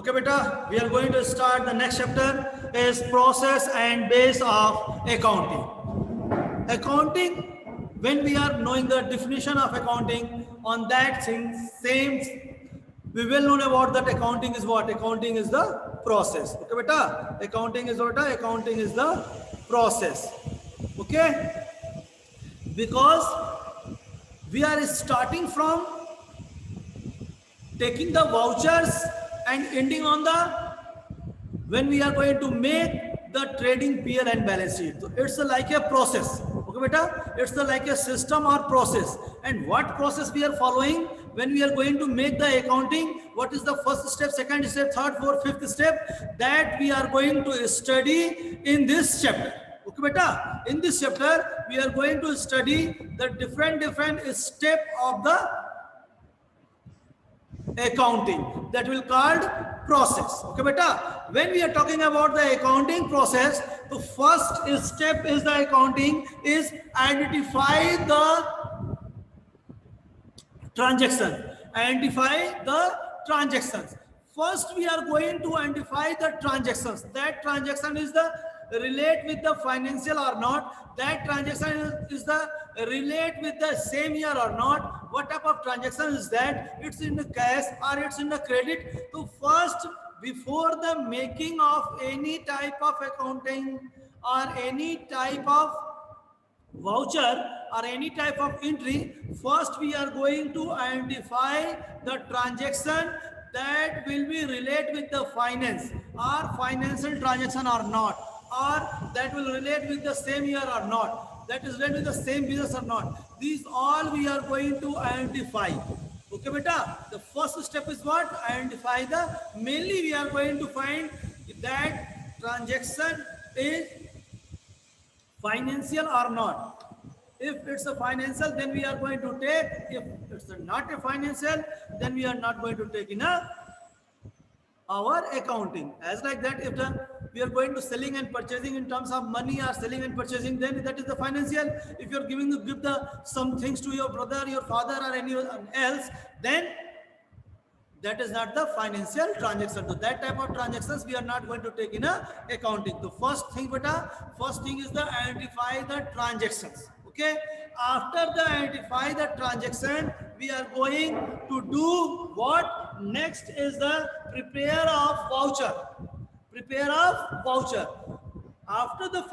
Okay, beta, we are going to start the next chapter is process and base of accounting. Accounting, when we are knowing the definition of accounting, on that thing, same, we will know about that accounting is what? Accounting is the process. Okay, beta, accounting is what? Accounting is the process. Okay, because we are starting from taking the vouchers and ending on the when we are going to make the trading PL and balance sheet. So it's like a process. Okay, beta, it's like a system or process. And what process we are following when we are going to make the accounting? What is the first step, second step, third, fourth, fifth step that we are going to study in this chapter? Okay, beta, in this chapter we are going to study the different step of the accounting that will called process. Okay, beta, when we are talking about the accounting process, the first step is the accounting is identify the transaction. Identify the transactions. First we are going to identify the transactions. That transaction is the relate with the financial or not. That transaction is the relate with the same year or not. What type of transaction is that? It's in the cash or it's in the credit. So first, before the making of any type of accounting or any type of voucher or any type of entry, first we are going to identify the transaction that will be relate with the finance or financial transaction or not, or that will relate with the same year or not, that is related with the same business or not. These all we are going to identify. Okay, beta, the first step is what? Identify the, mainly we are going to find that transaction is financial or not. If it's a financial, then we are going to take. If it's not a financial, then we are not going to take in our accounting. As like that, if we are going to selling and purchasing in terms of money or selling and purchasing, then that is the financial. If you're give some things to your brother, your father, or anyone else, then that is not the financial transaction. So that type of transactions we are not going to take in accounting. The first thing, first thing is the identify the transactions. Okay, after the identify the transaction, we are going to do what? Next is the prepare of voucher. Prepare of voucher. After the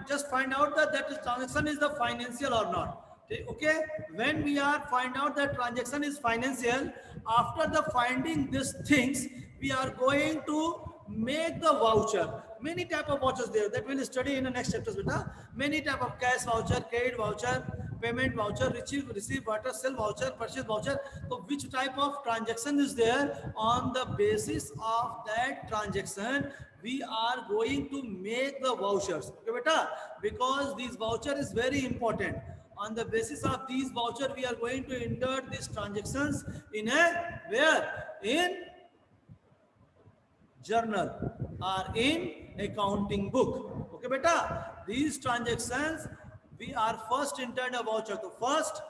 just find out that transaction is the financial or not. Okay, when we are find out that transaction is financial, after the finding these things, we are going to make the voucher. Many type of vouchers there that we'll study in the next chapters. Many type of cash voucher, credit voucher, payment voucher, receive voucher, sell voucher, purchase voucher. So which type of transaction is there? On the basis of that transaction, we are going to make the vouchers. Okay, beta, because this voucher is very important. On the basis of these voucher, we are going to enter these transactions in a where? In journal or in accounting book. Okay, beta, these transactions we are first entered a voucher. So first,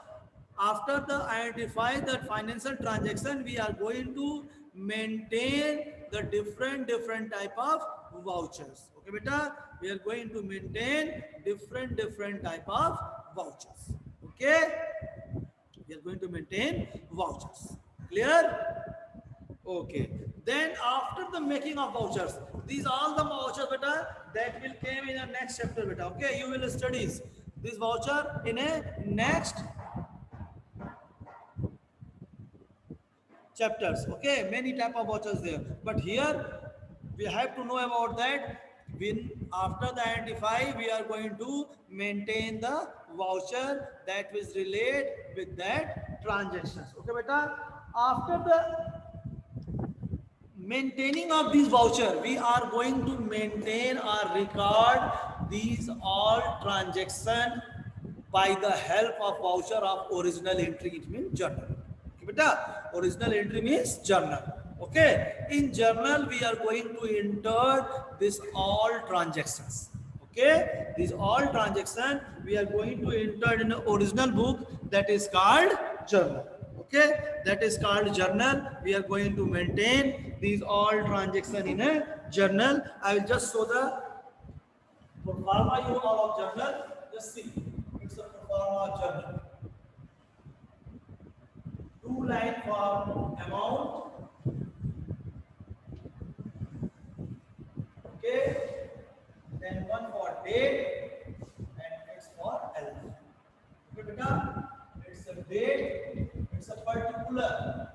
after the identify that financial transaction, we are going to maintain the different type of vouchers. Okay, beta, we are going to maintain different type of vouchers. Okay, we are going to maintain vouchers. Clear? Okay, then after the making of vouchers, these all the vouchers, beta, that will came in the next chapter, beta. Okay, you will study this voucher in a next chapters. Okay, many type of vouchers there, but here we have to know about that. When after the identify, we are going to maintain the voucher that will relate with that transactions. Okay, beta, after the maintaining of these voucher, we are going to maintain or record these all transaction by the help of voucher of original entry. It means journal. Okay, beta, original entry means journal. Okay, in journal we are going to enter this all transactions. Okay, these all transactions we are going to enter in the original book that is called journal. Okay. Okay, that is called journal. We are going to maintain these all transactions in a journal. I will just show the proforma you all of journal. Just see, it's a proforma of journal. Two line for amount. Okay, then one for date and it's for L. Okay, beta, it's a date, it's a particular,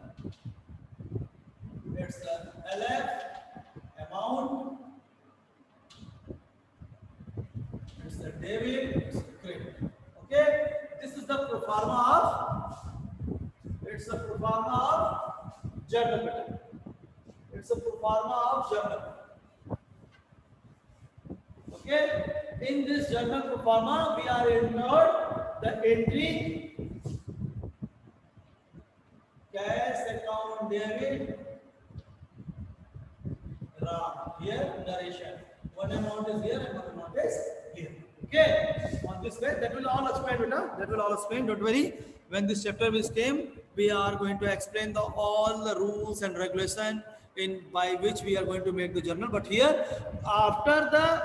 it's a LF amount, it's a debit, it's a credit. Okay, this is the proforma of, it's a proforma of journal beta. It's a proforma of journal. Okay, in this journal proforma, we are entered the entry cash account debit RAM. Here narration. One amount is here and one amount is here. Okay, on this way, that will all explain, beta. That will all explain. Don't worry. When this chapter will came, we are going to explain all the rules and regulation in by which we are going to make the journal. But here, after the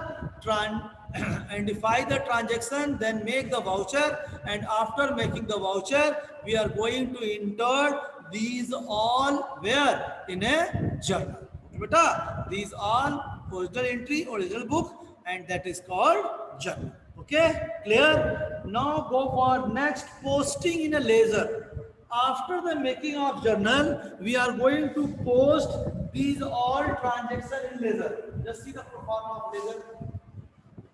identify the transaction, then make the voucher, and after making the voucher, we are going to enter these all where in a journal. Beta, these all original entry, original book, and that is called journal. Okay, clear? Now go for next, posting in a ledger. After the making of journal, we are going to post these all transactions in ledger. Just see the proforma of ledger.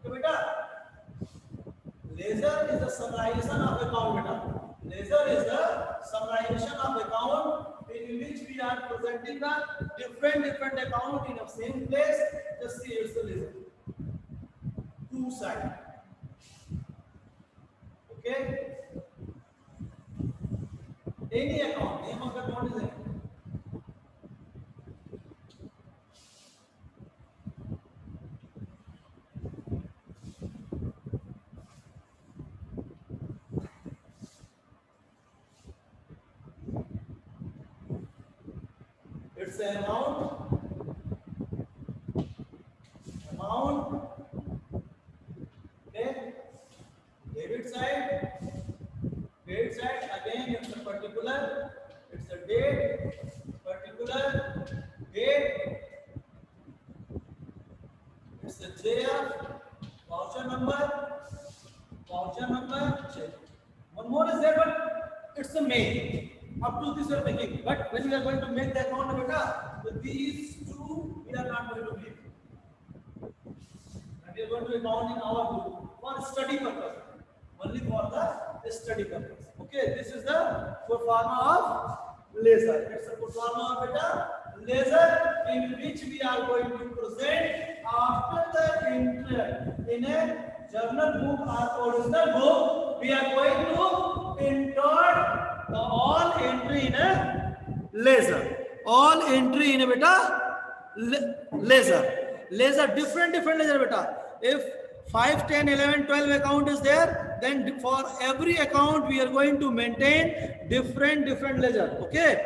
Okay, beta. Ledger is the summarization of account, beta. Ledger is the summarization of account in which we are presenting the different account in the same place. Just see it's the ledger. Two sides. Okay. Any account, name of the account is any. It's the amount, okay, debit side, credit side, again it's a particular, it's a date, particular, date, it's a JF, voucher number, check. One more is there, but it's a main. Up to this we are making, but when we are going to make the account beta, so these two we are not going to make. And we are going to account in our book for study purpose, only for the study purpose. Okay, this is the proforma of ledger. It's a proforma of beta ledger in which we are going to present after the entry in a journal book or original book. We are going to enter the all entry in a ledger. All entry in a beta ledger. Different ledger beta. If 5, 10, 11, 12 account is there, then for every account we are going to maintain different ledger. Okay.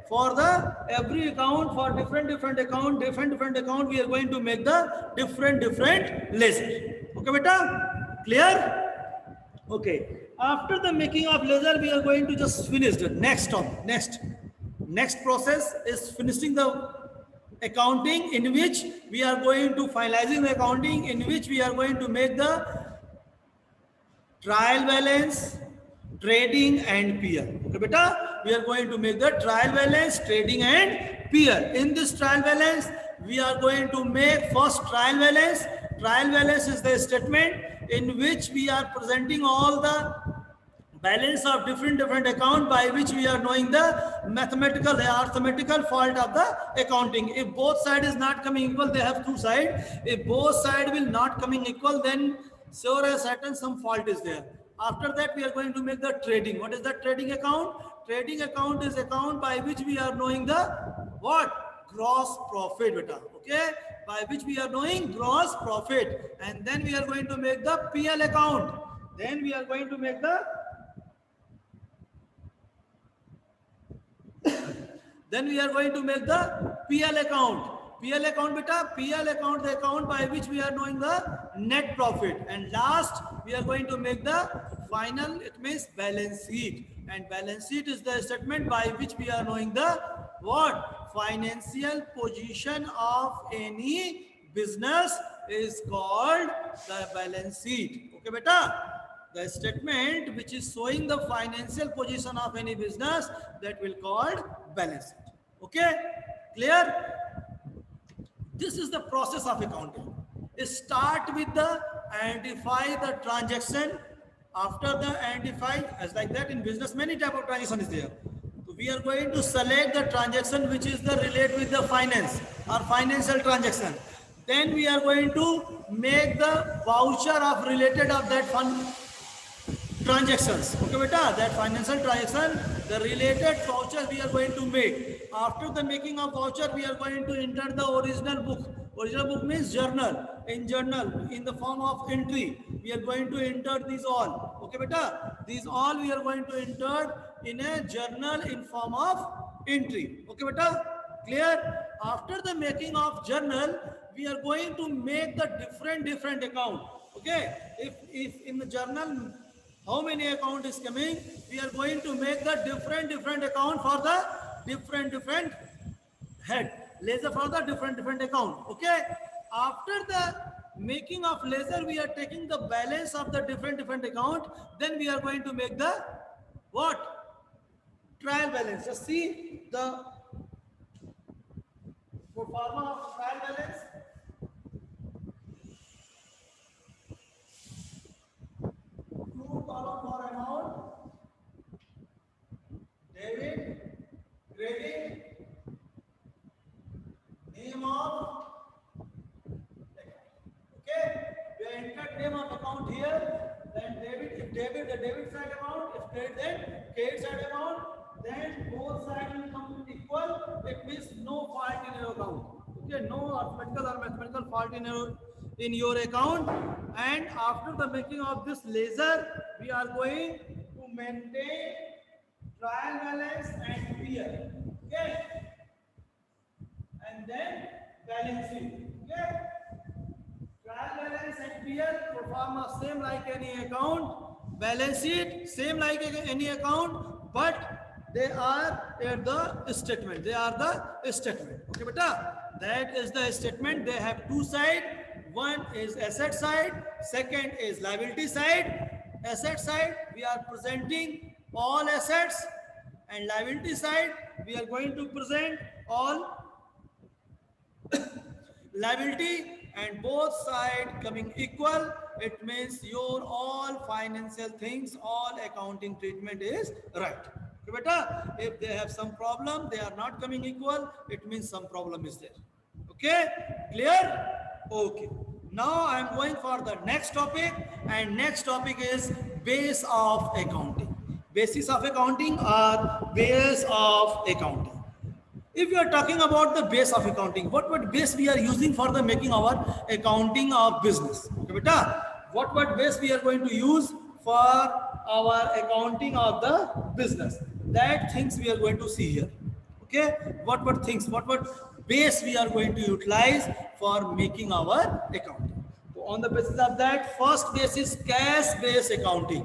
For the every account, for different account, we are going to make the different ledger. Okay, beta? Clear? Okay. After the making of ledger, we are going to just finish the next process is finishing the accounting, in which we are going to finalizing the accounting, in which we are going to make the trial balance, trading and peer. Okay, beta, we are going to make the trial balance, trading and peer. In this trial balance, we are going to make first trial balance. Trial balance is the statement in which we are presenting all the balance of different account by which we are knowing the mathematical or arithmetical fault of the accounting. If both side is not coming equal, they have two sides. If both side will not coming equal, then sure as certain some fault is there. After that, we are going to make the trading. What is the trading account? Trading account is account by which we are knowing the what? Gross profit, beta. Okay, by which we are knowing gross profit, and then we are going to make the PL account. Then we are going to make the Then we are going to make the PL account. PL account, beta, PL account, the account by which we are knowing the net profit. And last, we are going to make the final, it means balance sheet. And balance sheet is the statement by which we are knowing the what? Financial position of any business is called the balance sheet. Okay, beta? The statement which is showing the financial position of any business, that will called balance sheet. Okay, clear? This is the process of accounting. Start with the identify the transaction. After the identify, as like that in business, many type of transaction is there. So we are going to select the transaction which is the relate with the finance or financial transaction. Then we are going to make the voucher of related of that fund transactions. Okay, beta, that financial transaction, the related voucher we are going to make. After the making of voucher, we are going to enter the original book. Original book means journal. In journal, in the form of entry, we are going to enter these all. Okay, beta, these all we are going to enter in a journal in form of entry. Okay, beta, clear? After the making of journal, we are going to make the different account. Okay, if in the journal how many account is coming, we are going to make the different account for the different head ledger for the different account. Okay, after the making of ledger, we are taking the balance of the different account. Then we are going to make the what? Trial balance. Just see the pro forma of trial balance. Two column for amount, debit, credit, name of account. Okay, we have entered name of account here. Then debit, if debit, the debit side amount, if credit, then credit side amount. Then both sides will come equal. It means no fault in your account. Okay, no arithmetical or mathematical fault in your account. And after the making of this ledger, we are going to maintain trial balance and PL. Okay, and then balance sheet. Okay, trial balance and PL perform same like any account. Balance sheet same like any account, but they are at the statement. They are the statement. Okay, beta. That is the statement. They have two sides. One is asset side. Second is liability side. Asset side, we are presenting all assets, and liability side, we are going to present all liability, and both sides coming equal. It means your all financial things, all accounting treatment is right. Okay, beta, if they have some problem, they are not coming equal, it means some problem is there. Okay, clear? Okay. Now I am going for the next topic, and next topic is base of accounting. Basis of accounting or base of accounting. If we are talking about the base of accounting, what base we are using for the making our accounting of business? Okay, beta, what base we are going to use for our accounting of the business? That things we are going to see here. Okay, what things, what base we are going to utilize for making our accounting? So on the basis of that, first base is cash based accounting.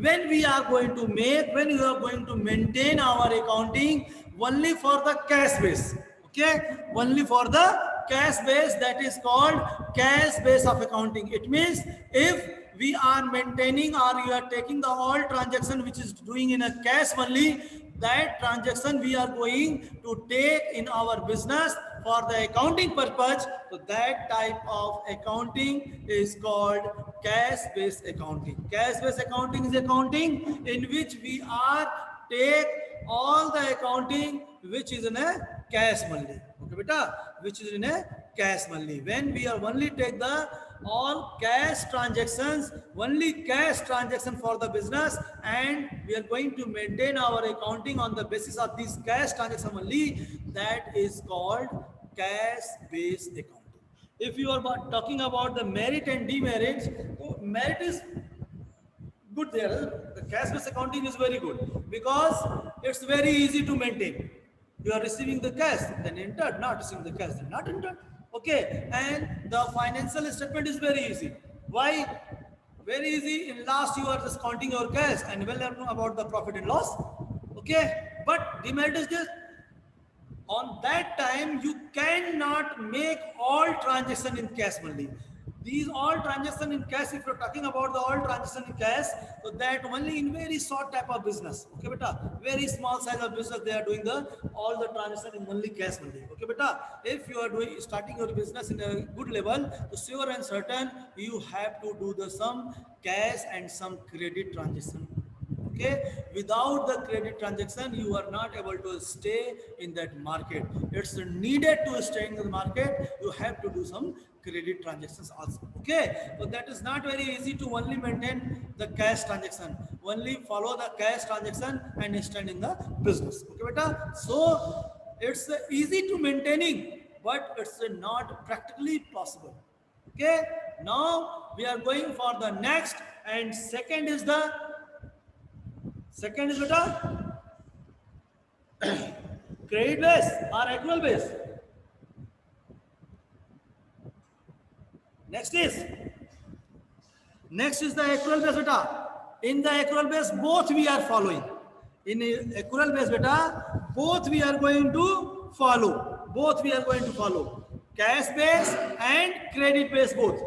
When we are going to make, when you are going to maintain our accounting only for the cash base. Okay, only for the cash base, that is called cash base of accounting. It means if we are maintaining or you are taking the all transaction which is doing in a cash only, that transaction we are going to take in our business for the accounting purpose. So that type of accounting is called cash based accounting. Cash based accounting is accounting in which we are take all the accounting which is in a cash only. Okay, beta, which is in a cash only. When we are only take the all cash transactions, only cash transaction for the business, and we are going to maintain our accounting on the basis of this cash transaction only, that is called cash based accounting. If you are talking about the merit and demerit, so merit is good there. The cash based accounting is very good because it's very easy to maintain. You are receiving the cash, then entered, not receiving the cash, then not entered. Okay, and the financial statement is very easy. Why? Very easy. In last, you are just counting your cash and well know about the profit and loss. Okay, but demerit is this. On that time, you cannot make all transaction in cash only. These all transaction in cash, if you're talking about the all transaction in cash, so that only in very short type of business. Okay, beta. Very small size of business, they are doing the all the transaction in only cash only. Okay, beta. If you are doing starting your business in a good level, so sure and certain you have to do the some cash and some credit transaction. Okay, without the credit transaction you are not able to stay in that market. It's needed to stay in the market, you have to do some credit transactions also. Okay, so that is not very easy to only maintain the cash transaction, only follow the cash transaction and stand in the business. Okay beta, so it's easy to maintaining, but it's not practically possible. Okay, now we are going for the next, and second is beta credit base or accrual base. Next is the accrual base beta. In the accrual base, both we are following. In accrual base beta, both we are going to follow. Both we are going to follow. Cash base and credit base both.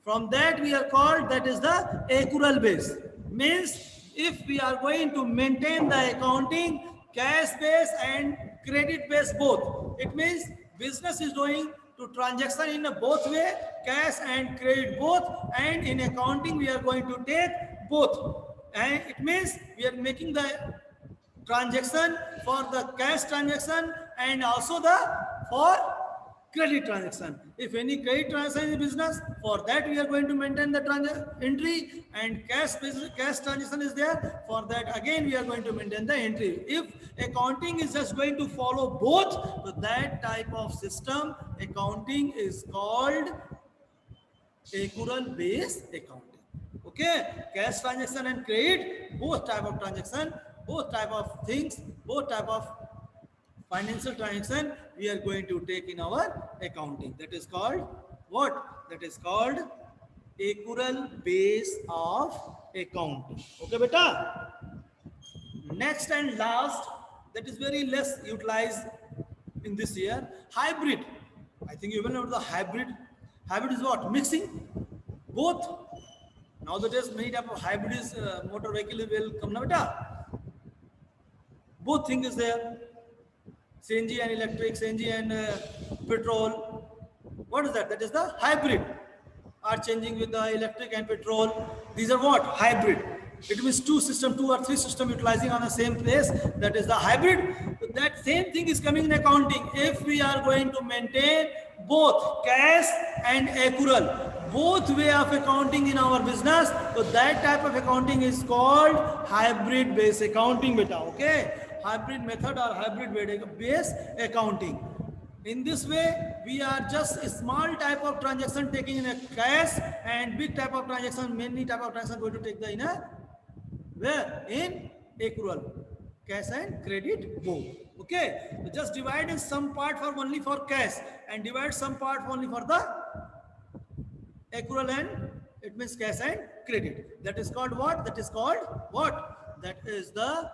From that we are called, that is the accrual base. Means if we are going to maintain the accounting cash base and credit base both, it means business is doing to transaction in a both way, cash and credit both, and in accounting we are going to take both. And it means we are making the transaction for the cash transaction and also the for credit transaction. If any credit transaction is business, for that we are going to maintain the entry, and cash transaction is there, for that again we are going to maintain the entry. If accounting is just going to follow both, so that type of system accounting is called accrual based accounting. Okay, cash transaction and credit, both type of transaction, both type of things, both type of financial transaction we are going to take in our accounting. That is called what? That is called accrual base of accounting. Okay, beta. Next and last, that is very less utilized in this year, hybrid. I think you will know the hybrid. Hybrid is what? Mixing both. Nowadays many type of hybrid is motor vehicle will come now beta. Both thing is there. CNG and electric, CNG and petrol. What is that? That is the hybrid. Are changing with the electric and petrol. These are what? Hybrid. It means two or three systems utilizing on the same place. That is the hybrid. So that same thing is coming in accounting. If we are going to maintain both cash and accrual, both way of accounting in our business, so that type of accounting is called hybrid based accounting beta. Okay, hybrid method or hybrid based accounting. In this way, we are just a small type of transaction taking in a cash, and big type of transaction, many type of transaction going to take the in a where? In accrual, cash and credit both. Okay, so just divide in some part for only for cash and divide some part only for the accrual, and it means cash and credit. That is called what? That is called what? That is the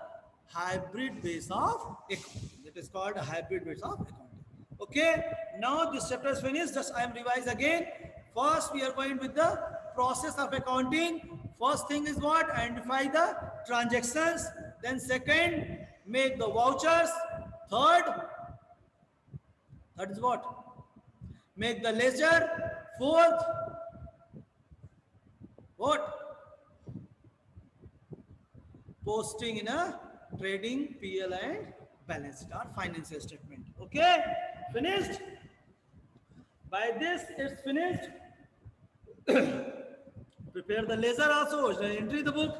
hybrid base of accounting. That is called a hybrid base of accounting. Okay, now this chapter is finished. Just I am revise again. First, we are going with the process of accounting. First thing is what? Identify the transactions. Then second, make the vouchers. Third is what? Make the ledger. Fourth, what? Posting in a trading PL and balance sheet or financial statement. Okay, finished. By this, it's finished. Prepare the ledger also, entry the book.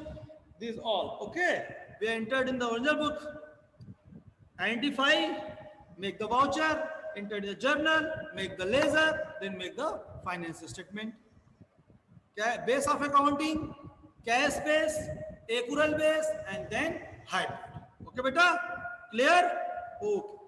These all. Okay, we entered in the original book. Identify, make the voucher, enter in the journal, make the ledger, then make the financial statement. Base of accounting, cash base, accrual base, and then hybrid. Okay बेटा, clear? Okay.